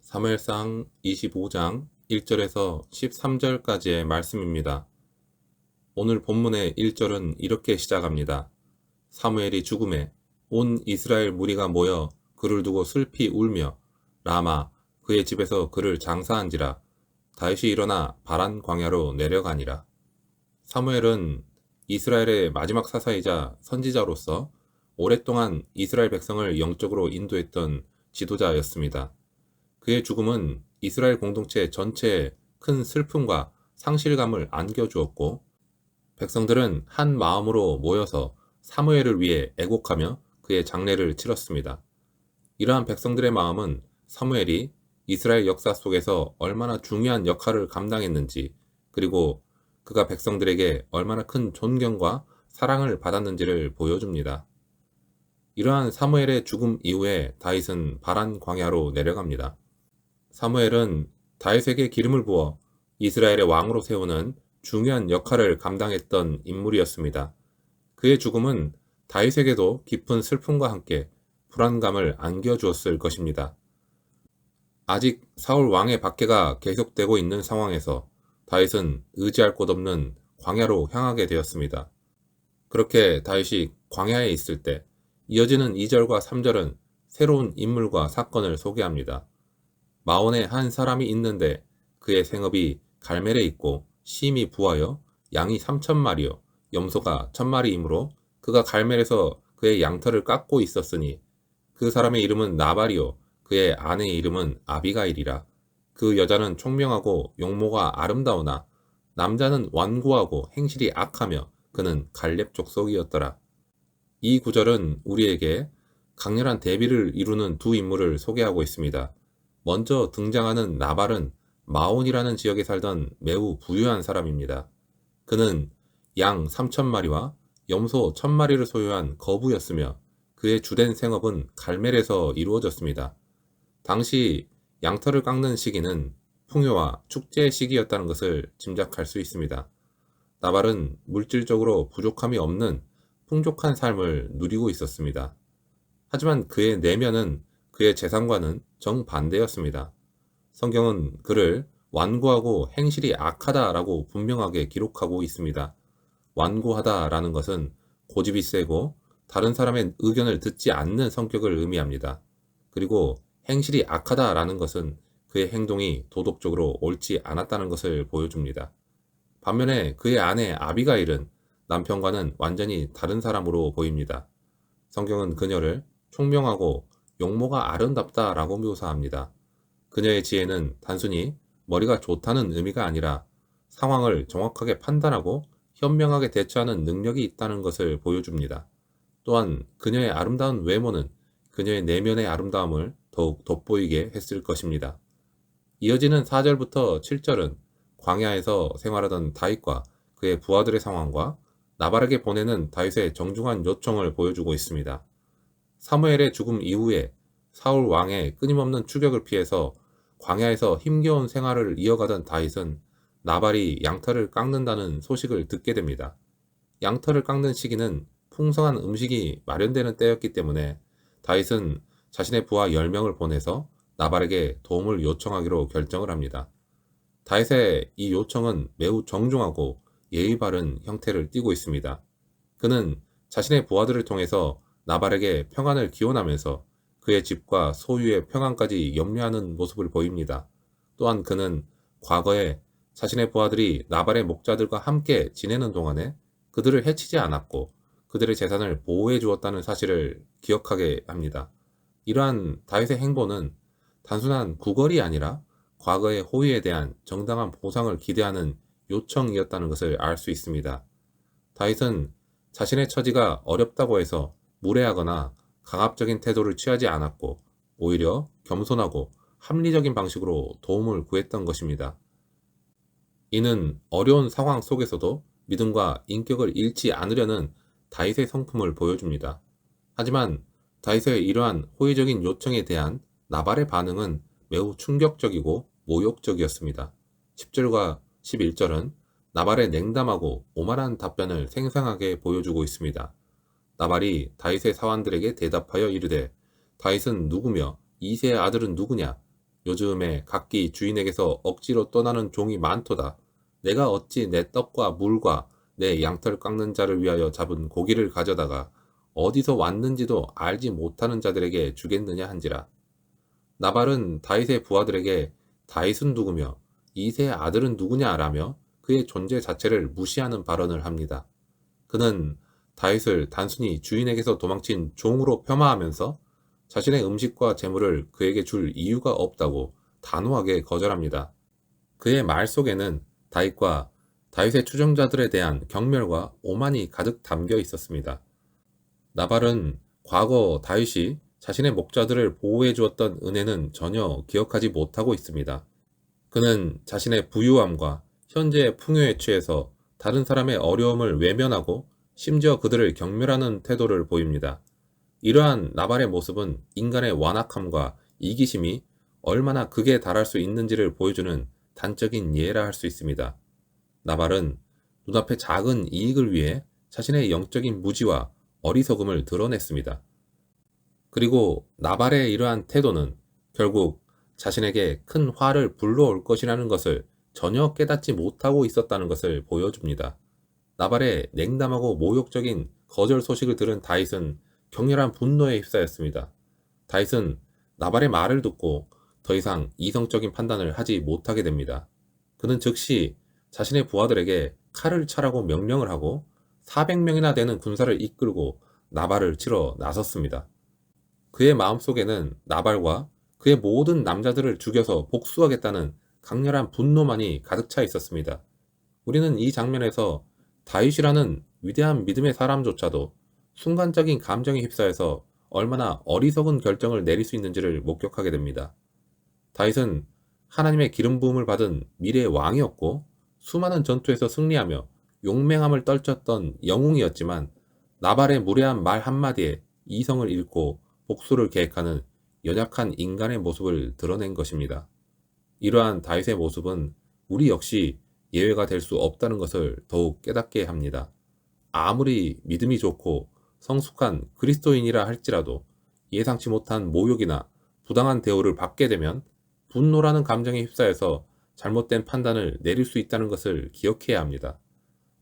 사무엘상 25장 1절에서 13절까지의 말씀입니다. 오늘 본문의 1절은 이렇게 시작합니다. 사무엘이 죽음에 온 이스라엘 무리가 모여 그를 두고 슬피 울며 라마 그의 집에서 그를 장사한지라. 다윗이 일어나 바란 광야로 내려가니라. 사무엘은 이스라엘의 마지막 사사이자 선지자로서 오랫동안 이스라엘 백성을 영적으로 인도했던 지도자였습니다. 그의 죽음은 이스라엘 공동체 전체에 큰 슬픔과 상실감을 안겨주었고, 백성들은 한 마음으로 모여서 사무엘을 위해 애곡하며 그의 장례를 치렀습니다. 이러한 백성들의 마음은 사무엘이 이스라엘 역사 속에서 얼마나 중요한 역할을 감당했는지, 그리고 그가 백성들에게 얼마나 큰 존경과 사랑을 받았는지를 보여줍니다. 이러한 사무엘의 죽음 이후에 다윗은 바란 광야로 내려갑니다. 사무엘은 다윗에게 기름을 부어 이스라엘의 왕으로 세우는 중요한 역할을 감당했던 인물이었습니다. 그의 죽음은 다윗에게도 깊은 슬픔과 함께 불안감을 안겨주었을 것입니다. 아직 사울 왕의 박해가 계속되고 있는 상황에서 다윗은 의지할 곳 없는 광야로 향하게 되었습니다. 그렇게 다윗이 광야에 있을 때 이어지는 2절과 3절은 새로운 인물과 사건을 소개합니다. 마온에 한 사람이 있는데 그의 생업이 갈멜에 있고 심이 부하여 양이 3,000마리요 염소가 1,000마리이므로 그가 갈멜에서 그의 양털을 깎고 있었으니 그 사람의 이름은 나발이요 그의 아내의 이름은 아비가일이라. 그 여자는 총명하고 용모가 아름다우나 남자는 완고하고 행실이 악하며 그는 갈렙 족속이었더라. 이 구절은 우리에게 강렬한 대비를 이루는 두 인물을 소개하고 있습니다. 먼저 등장하는 나발은 마온이라는 지역에 살던 매우 부유한 사람입니다. 그는 양 3,000마리와 염소 1,000마리를 소유한 거부였으며 그의 주된 생업은 갈멜에서 이루어졌습니다. 당시 양털을 깎는 시기는 풍요와 축제의 시기였다는 것을 짐작할 수 있습니다. 나발은 물질적으로 부족함이 없는 풍족한 삶을 누리고 있었습니다. 하지만 그의 내면은 그의 재산과는 정반대였습니다. 성경은 그를 완고하고 행실이 악하다라고 분명하게 기록하고 있습니다. 완고하다라는 것은 고집이 세고 다른 사람의 의견을 듣지 않는 성격을 의미합니다. 그리고 행실이 악하다라는 것은 그의 행동이 도덕적으로 옳지 않았다는 것을 보여줍니다. 반면에 그의 아내 아비가일은 남편과는 완전히 다른 사람으로 보입니다. 성경은 그녀를 총명하고 용모가 아름답다라고 묘사합니다. 그녀의 지혜는 단순히 머리가 좋다는 의미가 아니라 상황을 정확하게 판단하고 현명하게 대처하는 능력이 있다는 것을 보여줍니다. 또한 그녀의 아름다운 외모는 그녀의 내면의 아름다움을 더욱 돋보이게 했을 것입니다. 이어지는 4절부터 7절은 광야에서 생활하던 다윗과 그의 부하들의 상황과 나발에게 보내는 다윗의 정중한 요청을 보여주고 있습니다. 사무엘의 죽음 이후에 사울 왕의 끊임없는 추격을 피해서 광야에서 힘겨운 생활을 이어가던 다윗은 나발이 양털을 깎는다는 소식을 듣게 됩니다. 양털을 깎는 시기는 풍성한 음식이 마련되는 때였기 때문에 다윗은 자신의 부하 10명을 보내서 나발에게 도움을 요청하기로 결정을 합니다. 다윗의 이 요청은 매우 정중하고 예의 바른 형태를 띠고 있습니다. 그는 자신의 부하들을 통해서 나발에게 평안을 기원하면서 그의 집과 소유의 평안까지 염려하는 모습을 보입니다. 또한 그는 과거에 자신의 부하들이 나발의 목자들과 함께 지내는 동안에 그들을 해치지 않았고 그들의 재산을 보호해 주었다는 사실을 기억하게 합니다. 이러한 다윗의 행보는 단순한 구걸이 아니라 과거의 호의에 대한 정당한 보상을 기대하는 요청이었다는 것을 알 수 있습니다. 다윗은 자신의 처지가 어렵다고 해서 무례하거나 강압적인 태도를 취하지 않았고 오히려 겸손하고 합리적인 방식으로 도움을 구했던 것입니다. 이는 어려운 상황 속에서도 믿음과 인격을 잃지 않으려는 다윗의 성품을 보여줍니다. 하지만 다윗의 이러한 호의적인 요청에 대한 나발의 반응은 매우 충격적이고 모욕적이었습니다. 10절과 11절은 나발의 냉담하고 오만한 답변을 생생하게 보여주고 있습니다. 나발이 다윗의 사환들에게 대답하여 이르되 다윗은 누구며 이새의 아들은 누구냐? 요즘에 각기 주인에게서 억지로 떠나는 종이 많도다. 내가 어찌 내 떡과 물과 내 양털 깎는 자를 위하여 잡은 고기를 가져다가 어디서 왔는지도 알지 못하는 자들에게 주겠느냐 한지라. 나발은 다윗의 부하들에게 다윗은 누구며 이새의 아들은 누구냐 라며 그의 존재 자체를 무시하는 발언을 합니다. 그는 다윗을 단순히 주인에게서 도망친 종으로 폄하하면서 자신의 음식과 재물을 그에게 줄 이유가 없다고 단호하게 거절합니다. 그의 말 속에는 다윗과 다윗의 추종자들에 대한 경멸과 오만이 가득 담겨 있었습니다. 나발은 과거 다윗이 자신의 목자들을 보호해 주었던 은혜는 전혀 기억하지 못하고 있습니다. 그는 자신의 부유함과 현재의 풍요에 취해서 다른 사람의 어려움을 외면하고 심지어 그들을 경멸하는 태도를 보입니다. 이러한 나발의 모습은 인간의 완악함과 이기심이 얼마나 극에 달할 수 있는지를 보여주는 단적인 예라 할 수 있습니다. 나발은 눈앞의 작은 이익을 위해 자신의 영적인 무지와 어리석음을 드러냈습니다. 그리고 나발의 이러한 태도는 결국 자신에게 큰 화를 불러올 것이라는 것을 전혀 깨닫지 못하고 있었다는 것을 보여줍니다. 나발의 냉담하고 모욕적인 거절 소식을 들은 다윗은 격렬한 분노에 휩싸였습니다. 다윗은 나발의 말을 듣고 더 이상 이성적인 판단을 하지 못하게 됩니다. 그는 즉시 자신의 부하들에게 칼을 차라고 명령을 하고 400명이나 되는 군사를 이끌고 나발을 치러 나섰습니다. 그의 마음속에는 나발과 그의 모든 남자들을 죽여서 복수하겠다는 강렬한 분노만이 가득 차 있었습니다. 우리는 이 장면에서 다윗이라는 위대한 믿음의 사람조차도 순간적인 감정에 휩싸여서 얼마나 어리석은 결정을 내릴 수 있는지를 목격하게 됩니다. 다윗은 하나님의 기름 부음을 받은 미래의 왕이었고 수많은 전투에서 승리하며 용맹함을 떨쳤던 영웅이었지만 나발의 무례한 말 한마디에 이성을 잃고 복수를 계획하는 연약한 인간의 모습을 드러낸 것입니다. 이러한 다윗의 모습은 우리 역시 예외가 될 수 없다는 것을 더욱 깨닫게 합니다. 아무리 믿음이 좋고 성숙한 그리스도인이라 할지라도 예상치 못한 모욕이나 부당한 대우를 받게 되면 분노라는 감정에 휩싸여서 잘못된 판단을 내릴 수 있다는 것을 기억해야 합니다.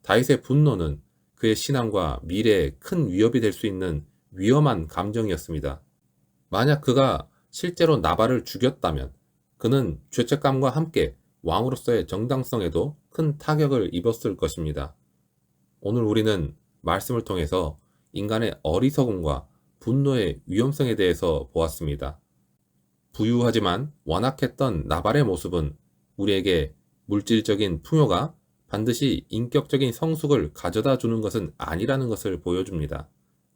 다윗의 분노는 그의 신앙과 미래에 큰 위협이 될 수 있는 위험한 감정이었습니다. 만약 그가 실제로 나발을 죽였다면 그는 죄책감과 함께 왕으로서의 정당성에도 큰 타격을 입었을 것입니다. 오늘 우리는 말씀을 통해서 인간의 어리석음과 분노의 위험성에 대해서 보았습니다. 부유하지만 완악했던 나발의 모습은 우리에게 물질적인 풍요가 반드시 인격적인 성숙을 가져다 주는 것은 아니라는 것을 보여줍니다.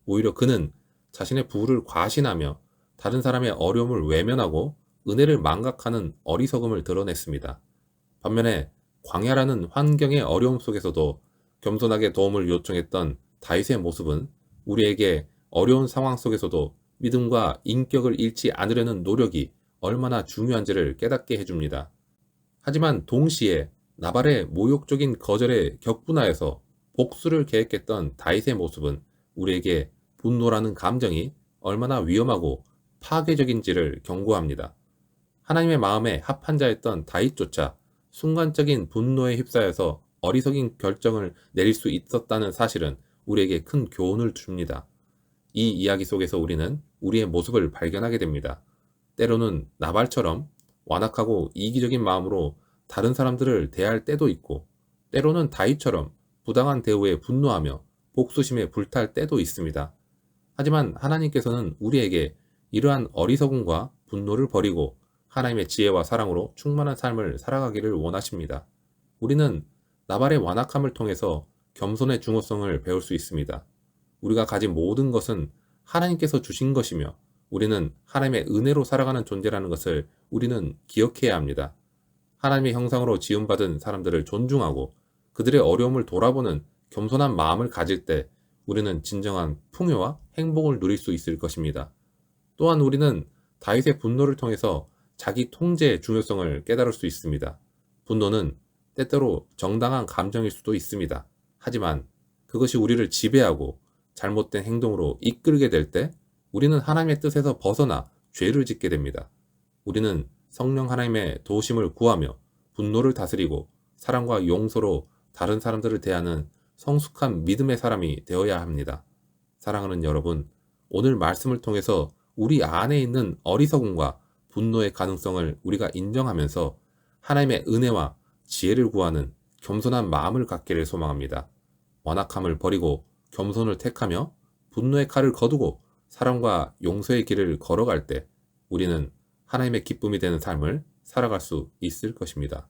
오히려 그는 자신의 부를 과신하며 다른 사람의 어려움을 외면하고 은혜를 망각하는 어리석음을 드러냈습니다. 반면에 광야라는 환경의 어려움 속에서도 겸손하게 도움을 요청했던 다윗의 모습은 우리에게 어려운 상황 속에서도 믿음과 인격을 잃지 않으려는 노력이 얼마나 중요한지를 깨닫게 해줍니다. 하지만 동시에 나발의 모욕적인 거절에 격분하여서 복수를 계획했던 다윗의 모습은 우리에게 분노라는 감정이 얼마나 위험하고 파괴적인지를 경고합니다. 하나님의 마음에 합한 자였던 다윗조차 순간적인 분노에 휩싸여서 어리석인 결정을 내릴 수 있었다는 사실은 우리에게 큰 교훈을 줍니다. 이 이야기 속에서 우리는 우리의 모습을 발견하게 됩니다. 때로는 나발처럼 완악하고 이기적인 마음으로 다른 사람들을 대할 때도 있고, 때로는 다윗처럼 부당한 대우에 분노하며 복수심에 불탈 때도 있습니다. 하지만 하나님께서는 우리에게 이러한 어리석음과 분노를 버리고 하나님의 지혜와 사랑으로 충만한 삶을 살아가기를 원하십니다. 우리는 나발의 완악함을 통해서 겸손의 중요성을 배울 수 있습니다. 우리가 가진 모든 것은 하나님께서 주신 것이며 우리는 하나님의 은혜로 살아가는 존재라는 것을 우리는 기억해야 합니다. 하나님의 형상으로 지음받은 사람들을 존중하고 그들의 어려움을 돌아보는 겸손한 마음을 가질 때 우리는 진정한 풍요와 행복을 누릴 수 있을 것입니다. 또한 우리는 다윗의 분노를 통해서 자기 통제의 중요성을 깨달을 수 있습니다. 분노는 때때로 정당한 감정일 수도 있습니다. 하지만 그것이 우리를 지배하고 잘못된 행동으로 이끌게 될 때 우리는 하나님의 뜻에서 벗어나 죄를 짓게 됩니다. 우리는 성령 하나님의 도우심을 구하며 분노를 다스리고 사랑과 용서로 다른 사람들을 대하는 성숙한 믿음의 사람이 되어야 합니다. 사랑하는 여러분, 오늘 말씀을 통해서 우리 안에 있는 어리석음과 분노의 가능성을 우리가 인정하면서 하나님의 은혜와 지혜를 구하는 겸손한 마음을 갖기를 소망합니다. 완악함을 버리고 겸손을 택하며 분노의 칼을 거두고 사랑과 용서의 길을 걸어갈 때 우리는 하나님의 기쁨이 되는 삶을 살아갈 수 있을 것입니다.